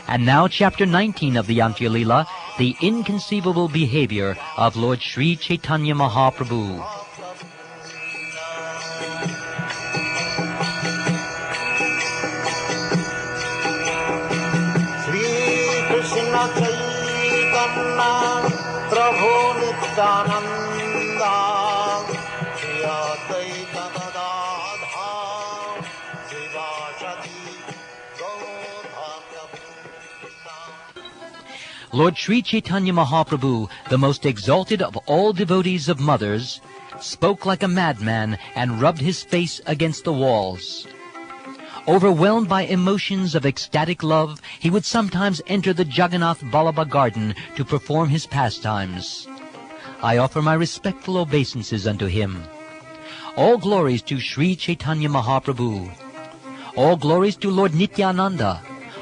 And now chapter 19 of the Antya Leela, the inconceivable behavior of Lord Sri Chaitanya Mahaprabhu. Krishna Chaitanya Prabhu Nityananda Shiyatayta Gadadha Sivasati Gaudhana. Lord Sri Chaitanya Mahaprabhu, the most exalted of all devotees of mothers, spoke like a madman and rubbed his face against the walls. Overwhelmed by emotions of ecstatic love, he would sometimes enter the Jagannath Vallabha garden to perform his pastimes. I offer my respectful obeisances unto him. All glories to Sri Chaitanya Mahaprabhu. All glories to Lord Nityananda.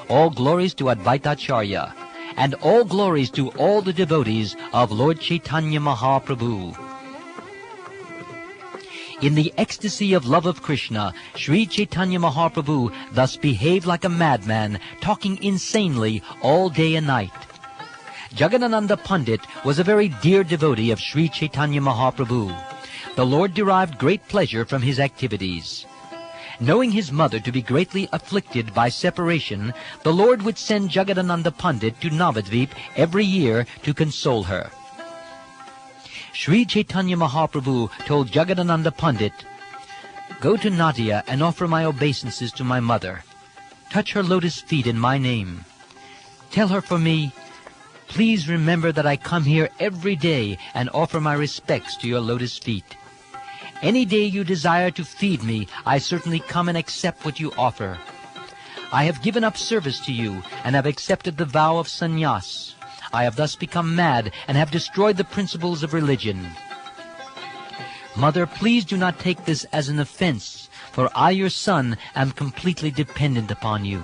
All glories to Advaitacharya. And all glories to all the devotees of Lord Chaitanya Mahaprabhu. In the ecstasy of love of Krishna, Sri Chaitanya Mahaprabhu thus behaved like a madman, talking insanely all day and night. Jagadananda Pandit was a very dear devotee of Sri Chaitanya Mahaprabhu. The Lord derived great pleasure from his activities. Knowing his mother to be greatly afflicted by separation, the Lord would send Jagadananda Pandit to Navadvip every year to console her. Sri Chaitanya Mahaprabhu told Jagadananda Pandit, "Go to Nadia and offer my obeisances to my mother. Touch her lotus feet in my name. Tell her for me, please remember that I come here every day and offer my respects to your lotus feet. Any day you desire to feed me, I certainly come and accept what you offer. I have given up service to you and have accepted the vow of sannyas. I have thus become mad and have destroyed the principles of religion. Mother, please do not take this as an offense, for I, your son, am completely dependent upon you.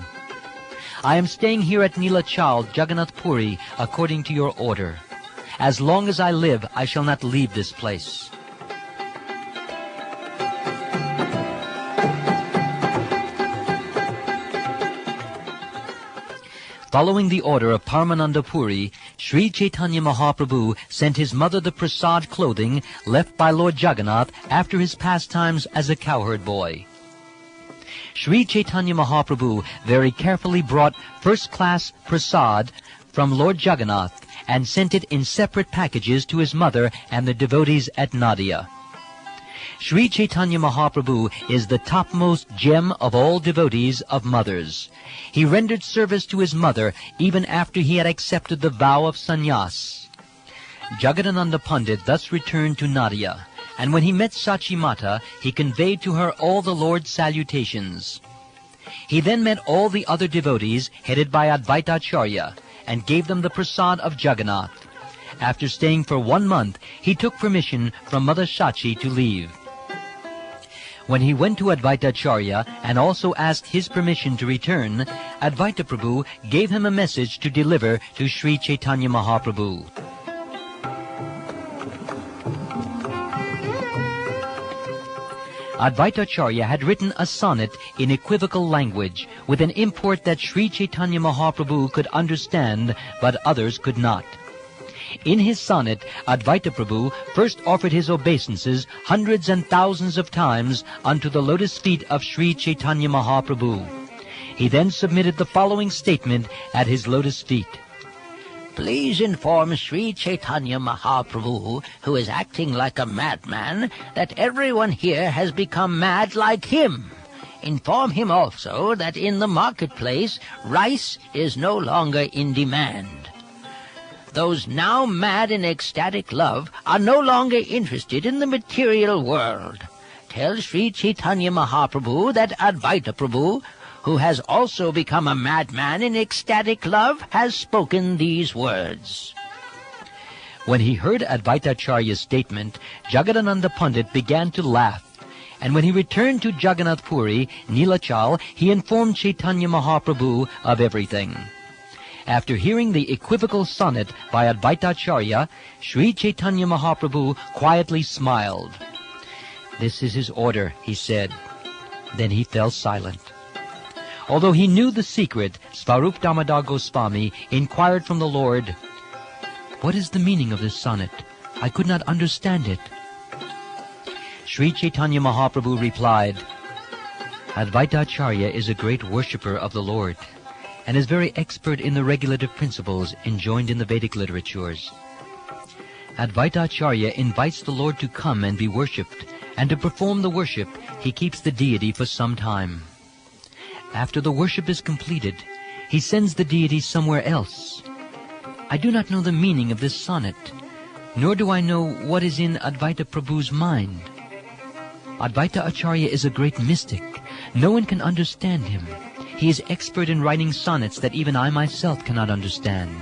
I am staying here at Nilachal, Jagannath Puri, according to your order. As long as I live, I shall not leave this place." Following the order of Paramananda Puri, Sri Chaitanya Mahaprabhu sent his mother the prasad clothing left by Lord Jagannath after his pastimes as a cowherd boy. Sri Chaitanya Mahaprabhu very carefully brought first-class prasad from Lord Jagannath and sent it in separate packages to his mother and the devotees at Nadia. Sri Chaitanya Mahaprabhu is the topmost gem of all devotees of mothers. He rendered service to his mother even after he had accepted the vow of sannyas. Jagadananda Pandit thus returned to Nadia, and when he met Sachi Mata, he conveyed to her all the Lord's salutations. He then met all the other devotees, headed by Advaitacharya, and gave them the prasad of Jagannath. After staying for 1 month, he took permission from Mother Sachi to leave. When he went to Advaitacharya and also asked his permission to return, Advaita Prabhu gave him a message to deliver to Sri Chaitanya Mahaprabhu. Advaitacharya had written a sonnet in equivocal language with an import that Sri Chaitanya Mahaprabhu could understand but others could not. In his sonnet, Advaita Prabhu first offered his obeisances hundreds and thousands of times unto the lotus feet of Sri Chaitanya Mahaprabhu. He then submitted the following statement at his lotus feet. Please inform Sri Chaitanya Mahaprabhu, who is acting like a madman, that everyone here has become mad like him. Inform him also that in the marketplace rice is no longer in demand. Those now mad in ecstatic love are no longer interested in the material world. Tell Sri Chaitanya Mahaprabhu that Advaita Prabhu, who has also become a madman in ecstatic love, has spoken these words. When he heard Advaitacharya's statement, Jagadananda Pandit began to laugh. And when he returned to Jagannath Puri, Nilachal, he informed Chaitanya Mahaprabhu of everything. After hearing the equivocal sonnet by Advaitacharya, Sri Chaitanya Mahaprabhu quietly smiled. "This is his order," he said. Then he fell silent. Although he knew the secret, Svarup Damodar Goswami inquired from the Lord, "What is the meaning of this sonnet? I could not understand it." Sri Chaitanya Mahaprabhu replied, "Advaita Acharya is a great worshipper of the Lord and is very expert in the regulative principles enjoined in the Vedic literatures. Advaita Acharya invites the Lord to come and be worshipped, and to perform the worship, he keeps the deity for some time. After the worship is completed, he sends the deity somewhere else. I do not know the meaning of this sonnet, nor do I know what is in Advaita Prabhu's mind. Advaita Acharya is a great mystic. No one can understand him. He is expert in writing sonnets that even I myself cannot understand."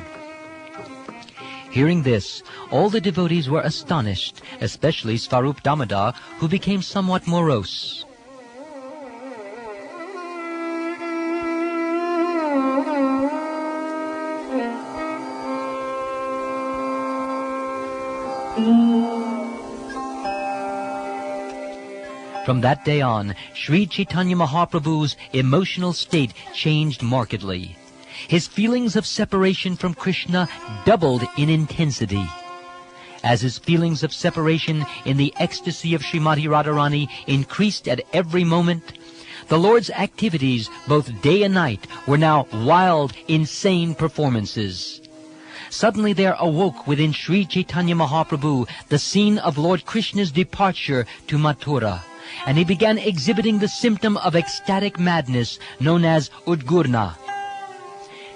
Hearing this, all the devotees were astonished, especially Svarup Damodar, who became somewhat morose. From that day on, Sri Chaitanya Mahaprabhu's emotional state changed markedly. His feelings of separation from Krishna doubled in intensity. As his feelings of separation in the ecstasy of Srimati Radharani increased at every moment, the Lord's activities, both day and night, were now wild, insane performances. Suddenly there awoke within Sri Chaitanya Mahaprabhu the scene of Lord Krishna's departure to Mathura, and he began exhibiting the symptom of ecstatic madness known as Udgurna.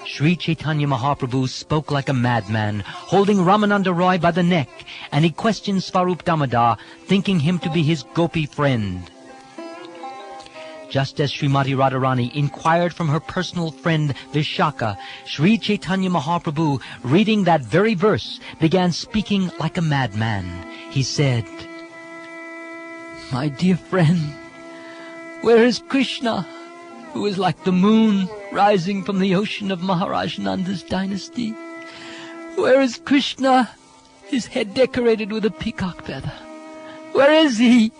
Sri Chaitanya Mahaprabhu spoke like a madman, holding Ramananda Roy by the neck, and he questioned Svarup Damodar, thinking him to be his gopi friend. Just as Srimati Radharani inquired from her personal friend Vishaka, Sri Chaitanya Mahaprabhu, reading that very verse, began speaking like a madman. He said, "My dear friend, where is Krishna, who is like the moon rising from the ocean of Maharaj Nanda's dynasty? Where is Krishna, his head decorated with a peacock feather? Where is he?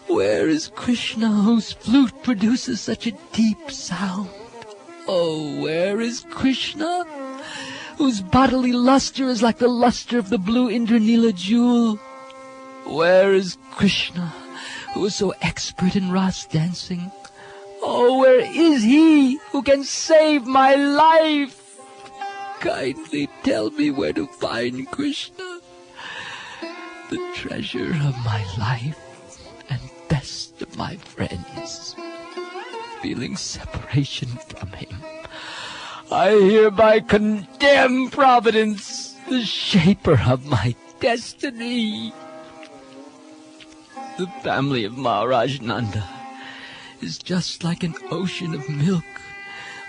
Where is Krishna, whose flute produces such a deep sound? Oh, where is Krishna, whose bodily luster is like the luster of the blue Indranila jewel? Where is Krishna, who is so expert in Ras dancing? Oh, where is he who can save my life? Kindly tell me where to find Krishna, the treasure of my life and best of my friends. Feeling separation from him, I hereby condemn Providence, the shaper of my destiny." The family of Maharaj Nanda is just like an ocean of milk,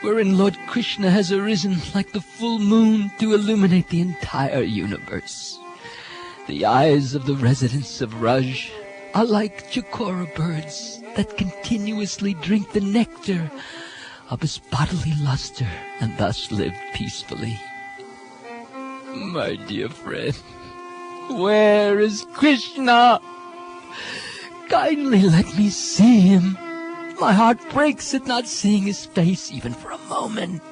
wherein Lord Krishna has arisen like the full moon to illuminate the entire universe. The eyes of the residents of Raj are like chakora birds that continuously drink the nectar of his bodily luster and thus live peacefully. My dear friend, where is Krishna? Kindly let me see him. My heart breaks at not seeing his face even for a moment.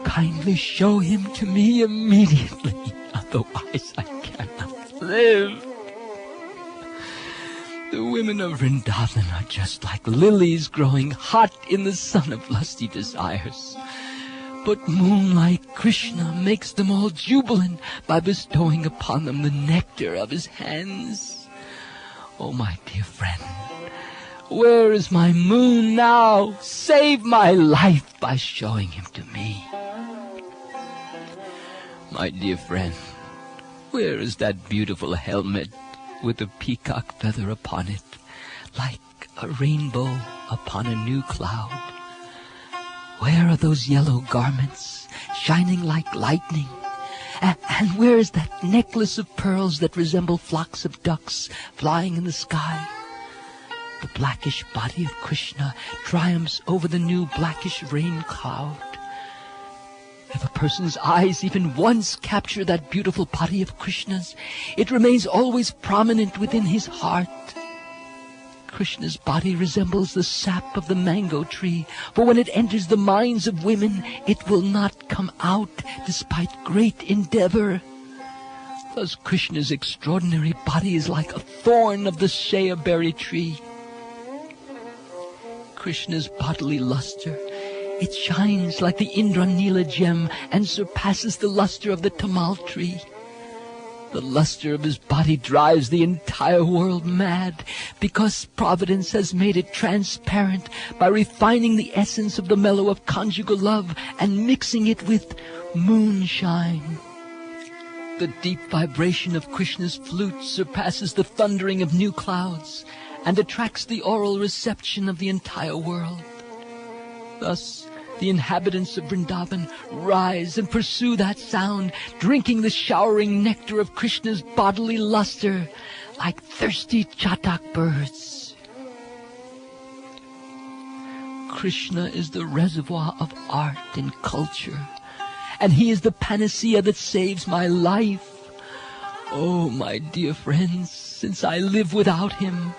Kindly show him to me immediately, otherwise I cannot live. The women of Vrindavan are just like lilies growing hot in the sun of lusty desires. But moonlight Krishna makes them all jubilant by bestowing upon them the nectar of his hands. Oh, my dear friend, where is my moon now? Save my life by showing him to me. My dear friend, where is that beautiful helmet with a peacock feather upon it, like a rainbow upon a new cloud? Where are those yellow garments, shining like lightning? And where is that necklace of pearls that resemble flocks of ducks flying in the sky? The blackish body of Krishna triumphs over the new blackish rain cloud. If a person's eyes even once capture that beautiful body of Krishna's, it remains always prominent within his heart. Krishna's body resembles the sap of the mango tree, for when it enters the minds of women, it will not come out despite great endeavor. Thus Krishna's extraordinary body is like a thorn of the shea berry tree. Krishna's bodily luster, it shines like the Indranila gem and surpasses the luster of the tamal tree. The luster of his body drives the entire world mad, because Providence has made it transparent by refining the essence of the mellow of conjugal love and mixing it with moonshine. The deep vibration of Krishna's flute surpasses the thundering of new clouds and attracts the oral reception of the entire world. Thus, the inhabitants of Vrindavan rise and pursue that sound, drinking the showering nectar of Krishna's bodily luster like thirsty chatak birds. Krishna is the reservoir of art and culture, and he is the panacea that saves my life. Oh, my dear friends, since I live without him,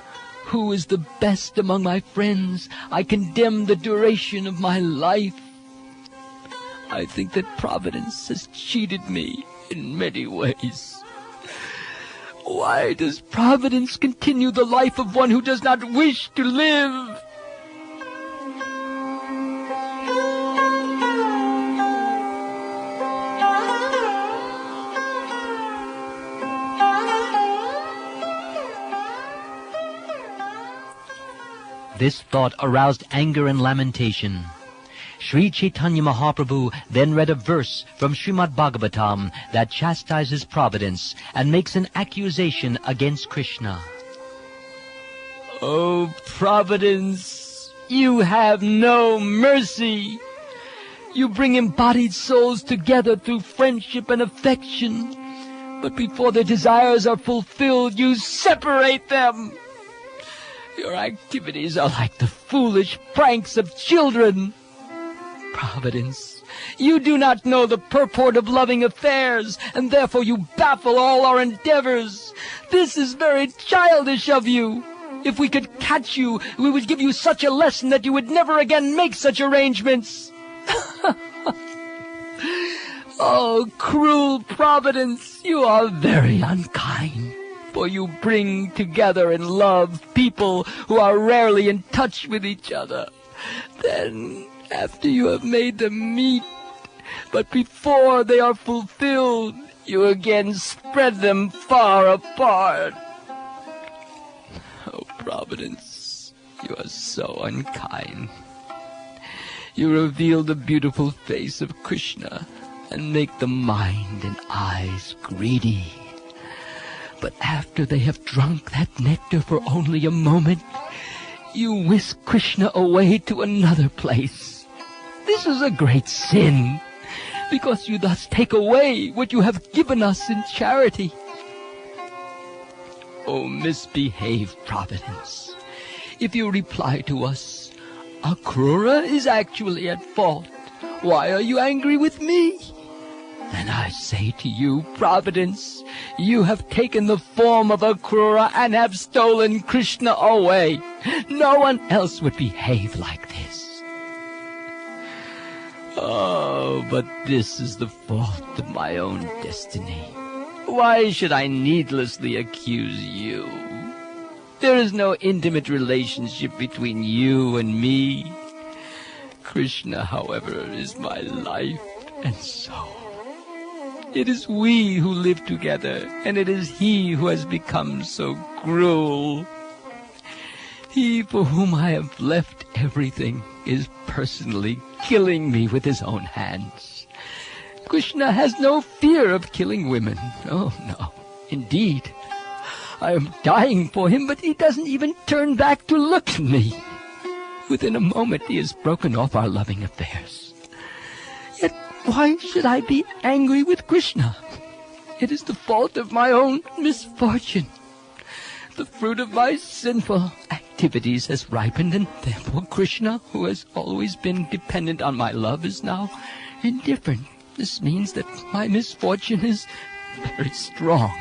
who is the best among my friends, I condemn the duration of my life. I think that Providence has cheated me in many ways. Why does Providence continue the life of one who does not wish to live? This thought aroused anger and lamentation. Sri Caitanya Mahaprabhu then read a verse from Srimad Bhagavatam that chastises Providence and makes an accusation against Krishna. Oh, Providence, you have no mercy. You bring embodied souls together through friendship and affection, but before their desires are fulfilled, you separate them. Your activities are like the foolish pranks of children. Providence, you do not know the purport of loving affairs, and therefore you baffle all our endeavors. This is very childish of you. If we could catch you, we would give you such a lesson that you would never again make such arrangements. Oh, cruel Providence, you are very unkind. For you bring together in love people who are rarely in touch with each other. Then, after you have made them meet, but before they are fulfilled, you again spread them far apart. Oh, Providence, you are so unkind. You reveal the beautiful face of Krishna and make the mind and eyes greedy. But after they have drunk that nectar for only a moment, you whisk Krishna away to another place. This is a great sin, because you thus take away what you have given us in charity. Oh, misbehave, Providence. If you reply to us, Akrura is actually at fault, why are you angry with me? Then I say to you, Providence, you have taken the form of Akrura and have stolen Krishna away. No one else would behave like this. Oh, but this is the fault of my own destiny. Why should I needlessly accuse you? There is no intimate relationship between you and me. Krishna, however, is my life and soul. It is we who live together, and it is he who has become so cruel. He for whom I have left everything is personally killing me with his own hands. Krishna has no fear of killing women. Oh, no. Indeed, I am dying for him, but he doesn't even turn back to look at me. Within a moment, he has broken off our loving affairs. Yet, why should I be angry with Krishna? It is the fault of my own misfortune. The fruit of my sinful activities has ripened, and therefore Krishna, who has always been dependent on my love, is now indifferent. This means that my misfortune is very strong.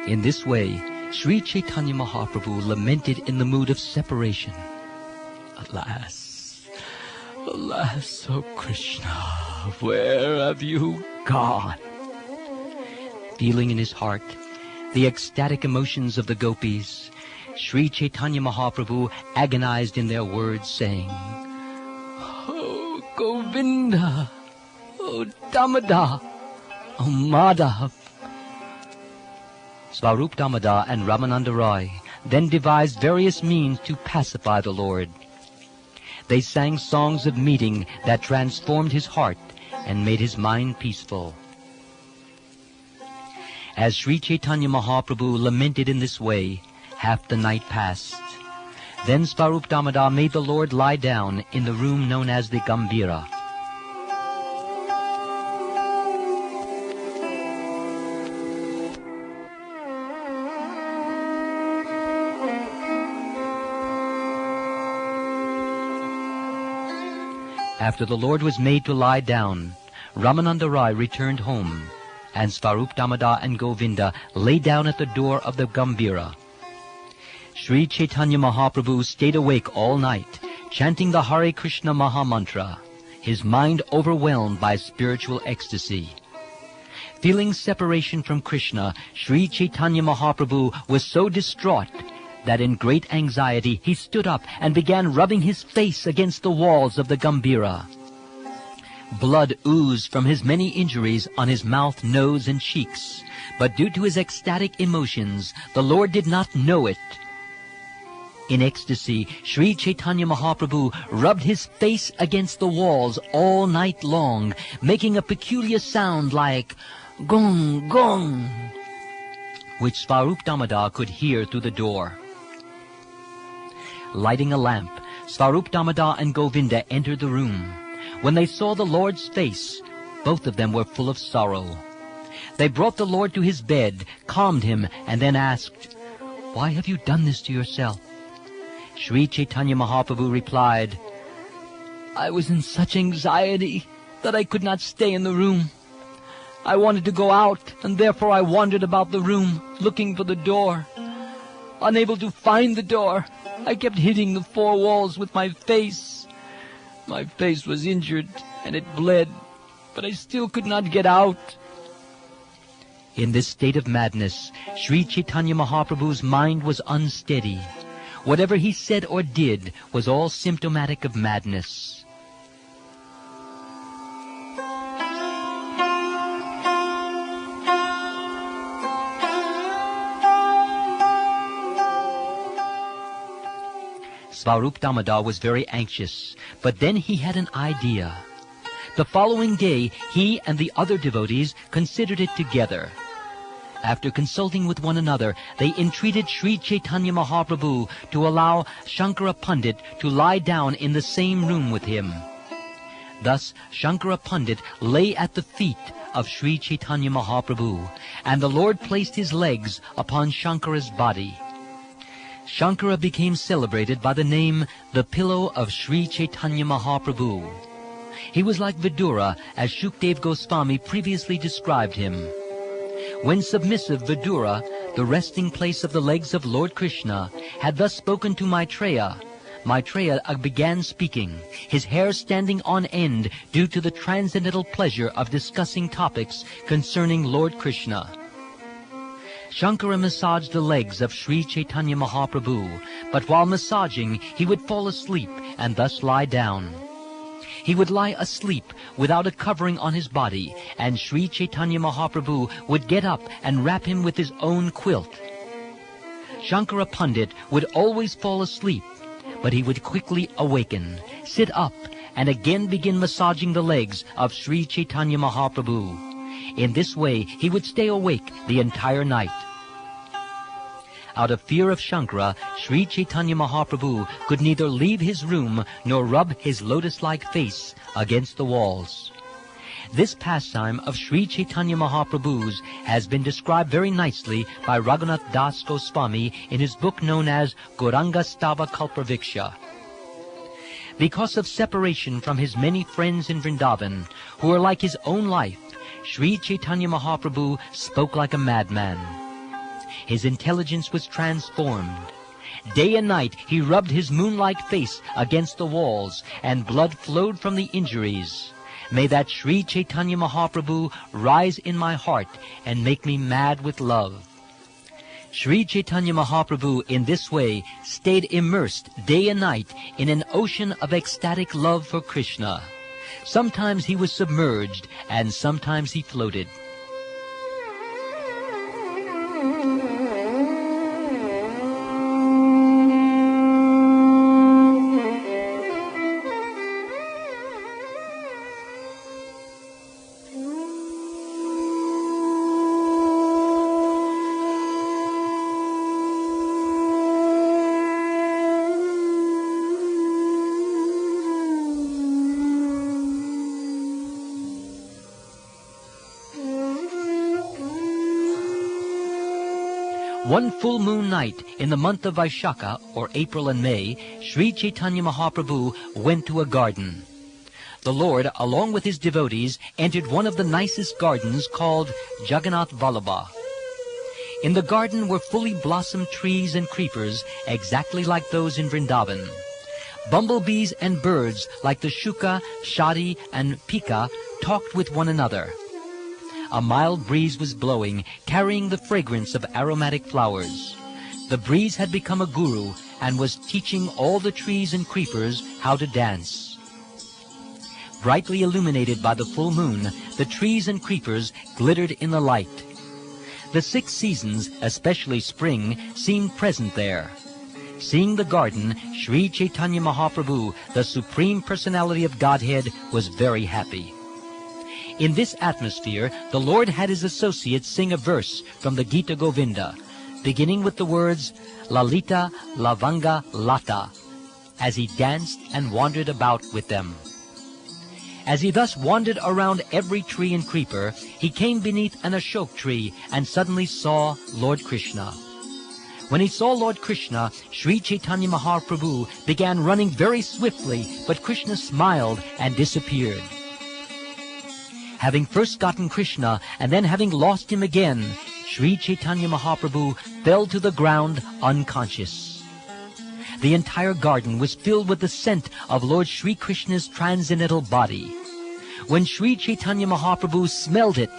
In this way, Sri Chaitanya Mahaprabhu lamented in the mood of separation. Alas, alas, O Krishna, where have you gone? Feeling in his heart the ecstatic emotions of the gopis, Sri Chaitanya Mahaprabhu agonized in their words, saying, "O Govinda, O Damodar, O Madhav." Svarup Damodar and Ramananda Roy then devised various means to pacify the Lord. They sang songs of meeting that transformed his heart and made his mind peaceful. As Sri Chaitanya Mahaprabhu lamented in this way, half the night passed. Then Svarup Damodar made the Lord lie down in the room known as the Gambhira. After the Lord was made to lie down, Ramananda Rai returned home, and Svarup Damodar and Govinda lay down at the door of the Gambhira. Sri Chaitanya Mahaprabhu stayed awake all night, chanting the Hare Krishna Mahamantra, his mind overwhelmed by spiritual ecstasy. Feeling separation from Krishna, Sri Chaitanya Mahaprabhu was so distraught that in great anxiety he stood up and began rubbing his face against the walls of the Gambhira. Blood oozed from his many injuries on his mouth, nose, and cheeks, but due to his ecstatic emotions, the Lord did not know it. In ecstasy, Sri Chaitanya Mahaprabhu rubbed his face against the walls all night long, making a peculiar sound like gong, gong, which Svarup Damodar could hear through the door. Lighting a lamp, Svarup Damodar and Govinda entered the room. When they saw the Lord's face, both of them were full of sorrow. They brought the Lord to his bed, calmed him, and then asked, "Why have you done this to yourself?" Sri Chaitanya Mahaprabhu replied, "I was in such anxiety that I could not stay in the room. I wanted to go out, and therefore I wandered about the room, looking for the door. Unable to find the door, I kept hitting the four walls with my face. My face was injured, and it bled, but I still could not get out." In this state of madness, Sri Chaitanya Mahaprabhu's mind was unsteady. Whatever he said or did was all symptomatic of madness. Svarup Damodar was very anxious, but then he had an idea. The following day, he and the other devotees considered it together. After consulting with one another, they entreated Sri Chaitanya Mahaprabhu to allow Shankara Pandit to lie down in the same room with him. Thus, Shankara Pandit lay at the feet of Sri Chaitanya Mahaprabhu, and the Lord placed his legs upon Shankara's body. Shankara became celebrated by the name the Pillow of Sri Chaitanya Mahaprabhu. He was like Vidura, as Shukdev Goswami previously described him. When submissive Vidura, the resting place of the legs of Lord Krishna, had thus spoken to Maitreya, Maitreya began speaking, his hair standing on end due to the transcendental pleasure of discussing topics concerning Lord Krishna. Shankara massaged the legs of Sri Chaitanya Mahaprabhu, but while massaging, he would fall asleep and thus lie down. He would lie asleep without a covering on his body, and Sri Chaitanya Mahaprabhu would get up and wrap him with his own quilt. Shankara Pandit would always fall asleep, but he would quickly awaken, sit up, and again begin massaging the legs of Sri Chaitanya Mahaprabhu. In this way, he would stay awake the entire night. Out of fear of Shankara, Sri Chaitanya Mahaprabhu could neither leave his room nor rub his lotus-like face against the walls. This pastime of Sri Chaitanya Mahaprabhu's has been described very nicely by Raghunath Das Goswami in his book known as Gauranga Stava Kalpaviksha. Because of separation from his many friends in Vrindavan, who were like his own life, Sri Chaitanya Mahaprabhu spoke like a madman. his intelligence was transformed. Day and night he rubbed his moon-like face against the walls, and blood flowed from the injuries. May that Sri Chaitanya Mahaprabhu rise in my heart and make me mad with love. Sri Chaitanya Mahaprabhu in this way stayed immersed day and night in an ocean of ecstatic love for Krishna. Sometimes he was submerged, and sometimes he floated. One full moon night in the month of Vaishakha, or April and May, Sri Chaitanya Mahaprabhu went to a garden. The Lord, along with his devotees, entered one of the nicest gardens called Jagannath Vallabha. In the garden were fully blossomed trees and creepers, exactly like those in Vrindavan. Bumblebees and birds like the shuka, shadi, and pika talked with one another. A mild breeze was blowing, carrying the fragrance of aromatic flowers. The breeze had become a guru and was teaching all the trees and creepers how to dance. Brightly illuminated by the full moon, the trees and creepers glittered in the light. The 6 seasons, especially spring, seemed present there. Seeing the garden, Sri Chaitanya Mahaprabhu, the Supreme Personality of Godhead, was very happy. In this atmosphere, the Lord had his associates sing a verse from the Gita Govinda, beginning with the words, Lalita Lavanga Lata, as he danced and wandered about with them. As he thus wandered around every tree and creeper, he came beneath an ashok tree and suddenly saw Lord Krishna. When he saw Lord Krishna, Sri Chaitanya Mahaprabhu began running very swiftly, but Krishna smiled and disappeared. Having first gotten Krishna and then having lost him again, Sri Chaitanya Mahaprabhu fell to the ground unconscious. The entire garden was filled with the scent of Lord Sri Krishna's transcendental body. When Sri Chaitanya Mahaprabhu smelled it,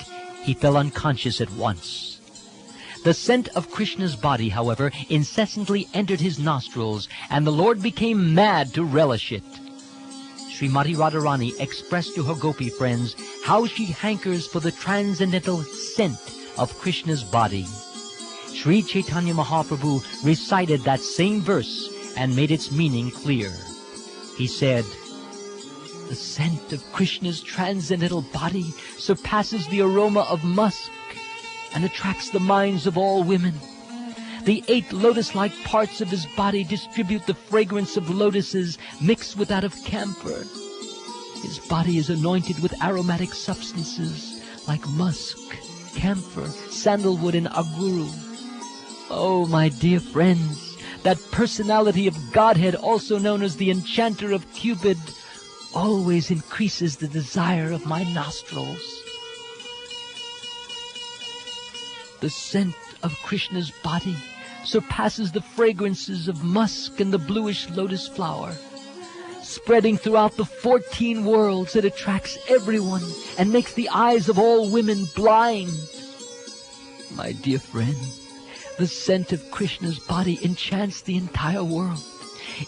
he fell unconscious at once. The scent of Krishna's body, however, incessantly entered his nostrils, and the Lord became mad to relish it. Srimati Radharani expressed to her gopi friends how she hankers for the transcendental scent of Krishna's body. Sri Chaitanya Mahaprabhu recited that same verse and made its meaning clear. He said, "The scent of Krishna's transcendental body surpasses the aroma of musk and attracts the minds of all women. The 8 lotus-like parts of his body distribute the fragrance of lotuses mixed with that of camphor. His body is anointed with aromatic substances like musk, camphor, sandalwood, and aguru. Oh, my dear friends, that personality of Godhead, also known as the enchanter of Cupid, always increases the desire of my nostrils. The scent of Krishna's body surpasses the fragrances of musk and the bluish lotus flower. Spreading throughout the 14 worlds, it attracts everyone and makes the eyes of all women blind. My dear friend, the scent of Krishna's body enchants the entire world.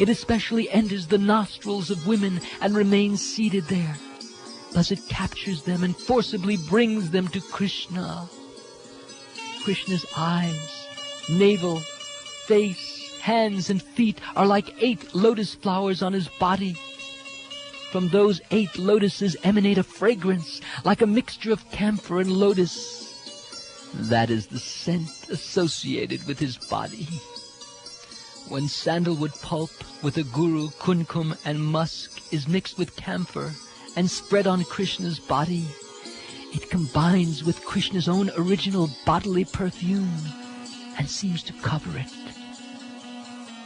It especially enters the nostrils of women and remains seated there. Thus it captures them and forcibly brings them to Krishna. Krishna's eyes, navel, face, hands, and feet are like 8 lotus flowers on his body. From those 8 lotuses emanate a fragrance like a mixture of camphor and lotus. That is the scent associated with his body. When sandalwood pulp with aguru, kunkum, and musk is mixed with camphor and spread on Krishna's body, it combines with Krishna's own original bodily perfume and seems to cover it.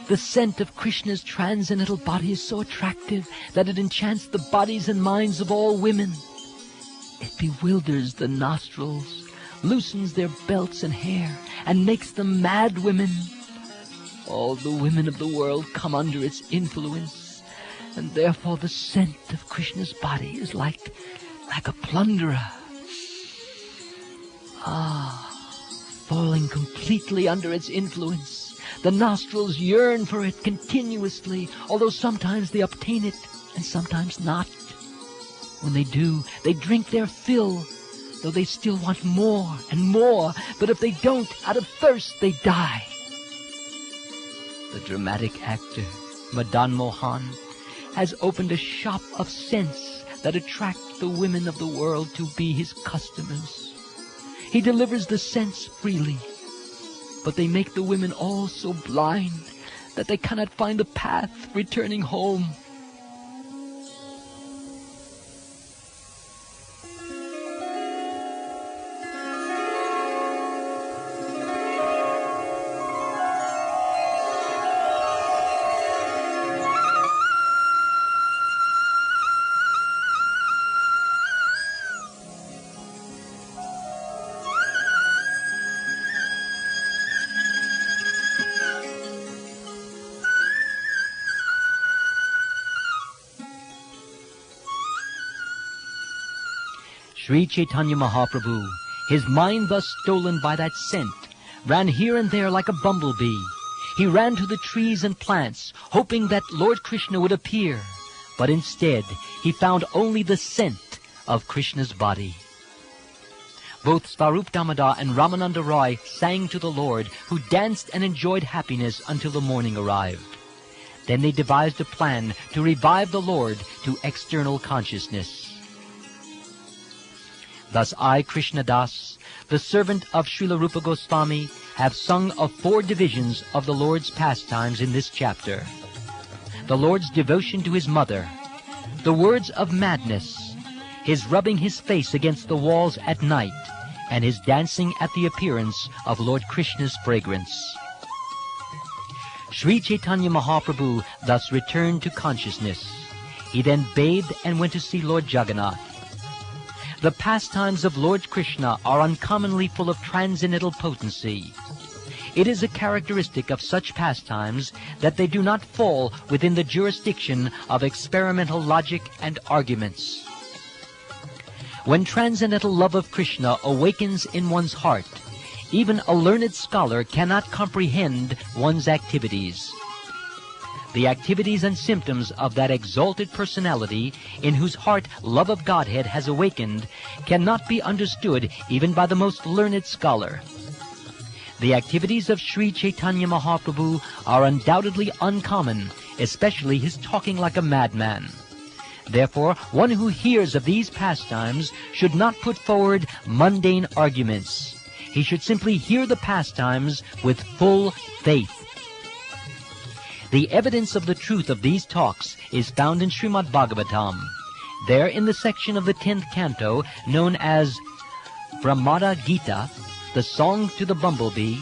The scent of Krishna's transcendental body is so attractive that it enchants the bodies and minds of all women. It bewilders the nostrils loosens their belts and hair, and makes them mad women. All the women of the world come under its influence, and therefore the scent of Krishna's body is like a plunderer. Falling completely under its influence, the nostrils yearn for it continuously, although sometimes they obtain it and sometimes not. When they do, they drink their fill, though they still want more and more, but if they don't, out of thirst they die. The dramatic actor, Madan Mohan, has opened a shop of scents that attract the women of the world to be his customers. He delivers the scents freely, but they make the women all so blind that they cannot find a path returning home. Sri Chaitanya Mahaprabhu, his mind thus stolen by that scent, ran here and there like a bumblebee. He ran to the trees and plants, hoping that Lord Krishna would appear, but instead he found only the scent of Krishna's body. Both Svarup Damodar and Ramananda Roy sang to the Lord, who danced and enjoyed happiness until the morning arrived. Then they devised a plan to revive the Lord to external consciousness. Thus I, Krishna Das, the servant of Srila Rupa Goswami, have sung of 4 divisions of the Lord's pastimes in this chapter. The Lord's devotion to his mother, the words of madness, his rubbing his face against the walls at night, and his dancing at the appearance of Lord Krishna's fragrance. Sri Chaitanya Mahaprabhu thus returned to consciousness. He then bathed and went to see Lord Jagannath. The pastimes of Lord Krishna are uncommonly full of transcendental potency. It is a characteristic of such pastimes that they do not fall within the jurisdiction of experimental logic and arguments. When transcendental love of Krishna awakens in one's heart, even a learned scholar cannot comprehend one's activities. The activities and symptoms of that exalted personality in whose heart love of Godhead has awakened cannot be understood even by the most learned scholar. The activities of Sri Chaitanya Mahaprabhu are undoubtedly uncommon, especially his talking like a madman. Therefore, one who hears of these pastimes should not put forward mundane arguments. He should simply hear the pastimes with full faith. The evidence of the truth of these talks is found in Srimad Bhagavatam. There, in the section of the 10th canto known as Brahmada Gita, the song to the bumblebee,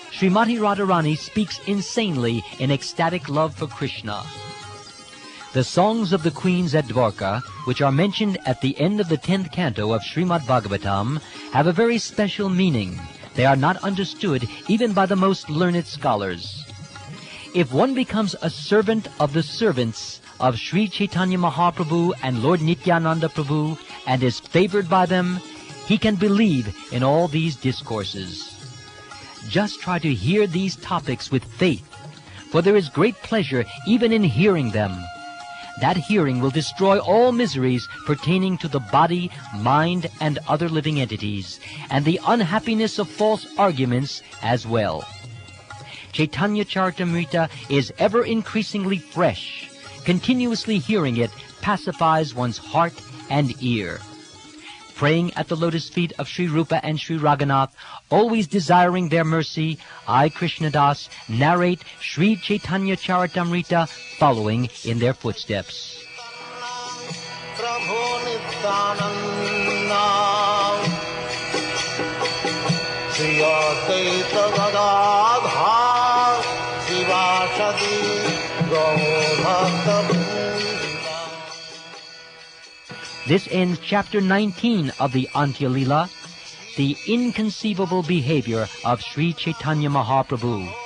Srimati Radharani speaks insanely in ecstatic love for Krishna. The songs of the queens at Dwarka, which are mentioned at the end of the 10th canto of Srimad Bhagavatam, have a very special meaning. They are not understood even by the most learned scholars. If one becomes a servant of the servants of Sri Chaitanya Mahaprabhu and Lord Nityananda Prabhu and is favored by them, he can believe in all these discourses. Just try to hear these topics with faith, for there is great pleasure even in hearing them. That hearing will destroy all miseries pertaining to the body, mind, and other living entities, and the unhappiness of false arguments as well. Caitanya Caritamrta is ever increasingly fresh. Continuously hearing it pacifies one's heart and ear. Praying at the lotus feet of Sri Rupa and Sri Raghunath, always desiring their mercy, I, Krishna Das, narrate Sri Caitanya Caritamrta following in their footsteps. This ends chapter 19 of the Antya Lila. the inconceivable behavior of Sri Chaitanya Mahaprabhu.